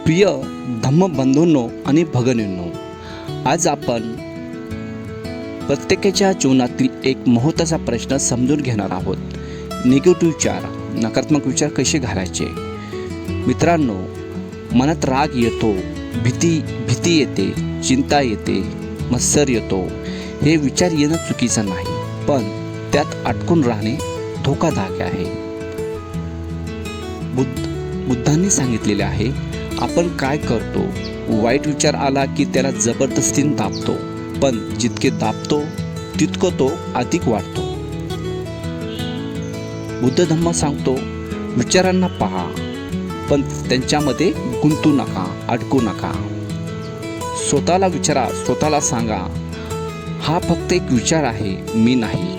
प्रिय धम्मबंधूंनो आणि भगिनींनो, आज आपण प्रत्येकाच्या जीवनातील एक महत्त्वाचा प्रश्न समजून घेणार आहोत. निगेटिव्ह विचार, नकारात्मक विचार कसे घालायचे. मित्रांनो, मनात राग येतो, भीती येते, चिंता येते, मत्सर येतो. हे विचार येणं चुकीचं नाही, पण त्यात अटकून राहणे धोकादायक आहे. बुद्धांनी सांगितलेले आहे, आपण काय करतो, वाईट विचार आला की त्याला जबरदस्तीने दाबतो, पण जितके दाबतो तितकं तो अधिक वाढतो. बुद्ध धम्म सांगतो, विचारांना पहा, पण त्यांच्यामध्ये गुंतू नका, अडकू नका. स्वतःला विचारा, स्वतःला सांगा, हा फक्त एक विचार आहे, मी नाही.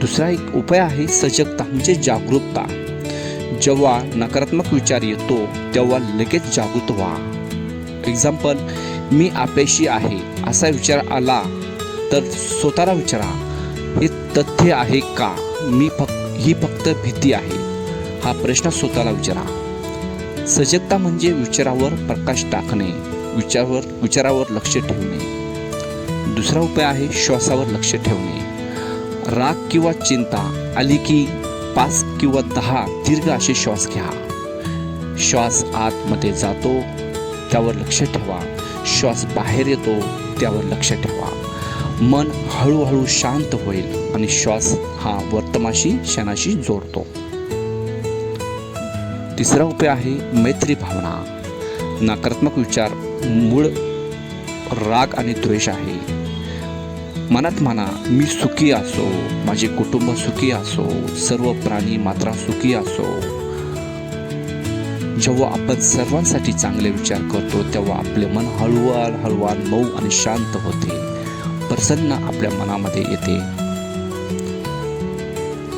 दुसरा एक उपाय आहे सजगता, म्हणजे जागरूकता. जेव्हा नकारात्मक विचार येतो तेव्हा लगेच जागृत व्हा. एक्झाम्पल, मी अपयशी आहे असा विचार आला तर स्वतःला विचारा, हे तथ्य आहे का, ही फक्त भीती आहे. हा प्रश्न स्वतःला विचारा. सजगता म्हणजे विचारावर प्रकाश टाकणे, विचारावर लक्ष ठेवणे. दुसरा उपाय आहे श्वासावर लक्ष ठेवणे. राग किंवा चिंता आली की 5 किंवा 10 दीर्घ असे श्वास घ्या. श्वास आतमध्ये जातो त्यावर लक्ष ठेवा, श्वास बाहेर येतो त्यावर लक्ष ठेवा. मन हळूहळू शांत होईल आणि श्वास हा वर्तमानाशी क्षणाशी जोडतो. तिसरा उपाय आहे मैत्री भावना. नकारात्मक विचार मूळ राग आणि द्वेष आहे. मनात म्हणा, मी सुखी असो, माझे कुटुंब सुखी असो, सर्व प्राणी मात्रा सुखी असो. जेव्हा आपण सर्वांसाठी चांगले विचार करतो तेव्हा आपले मन हळूवार मऊ आणि शांत होते, प्रसन्न आपल्या मनामध्ये येते.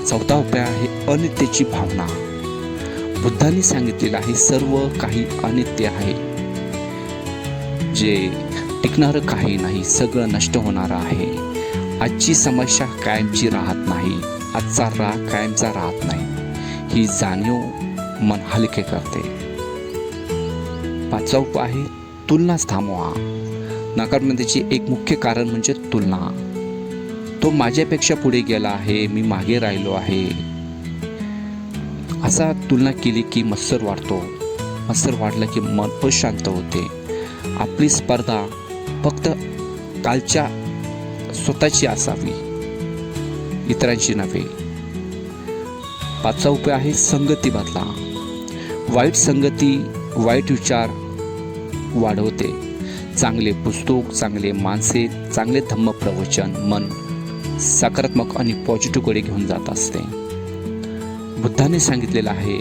चौथा उपाय आहे अनित्याची भावना. बुद्धांनी सांगितलेलं आहे, सर्व काही अनित्य आहे, जे टिकणारं काही नाही, सगळं नष्ट होणारं आहे. आजची समस्या कायमची राहत नाही, आजचा राग कायमचा राहत नाही. ही जाणीव मन हलके करते. पाचवा उपाय आहे तुलनाच थांबवा. नकारात्मकतेचे एक मुख्य कारण म्हणजे तुलना. तो माझ्यापेक्षा पुढे गेला आहे, मी मागे राहिलो आहे, असा तुलना केली की मत्सर वाढतो. मत्सर वाढला की मन अशांत होते. आपली स्पर्धा फक्त कालच्या स्वतःची असावी, इतरांची नव्हे. पाचवा उपाय आहे संगती बदला. वाईट संगती वाईट विचार वाढवते. चांगले पुस्तक, चांगले माणसे, चांगले धम्म प्रवचन मन सकारात्मक आणि पॉझिटिव्हकडे घेऊन जात असते. बुद्धाने सांगितलेलं आहे,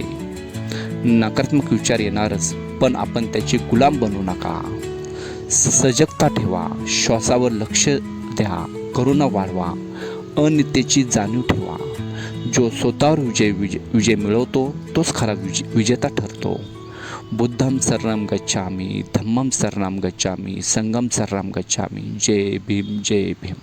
नकारात्मक विचार येणारच, पण आपण त्याचे गुलाम बनू नका. सजगता ठेवा, श्वासावर लक्ष द्या, करुणा वाढवा, अनित्याची जाणीव ठेवा. जो स्वतःवर विजय मिळवतो तोच खरा विजेता ठरतो. बुद्धं शरणं गच्छामि, धम्मं शरणं गच्छामि, संघं शरणं गच्छामि. जय भीम, जय भीम.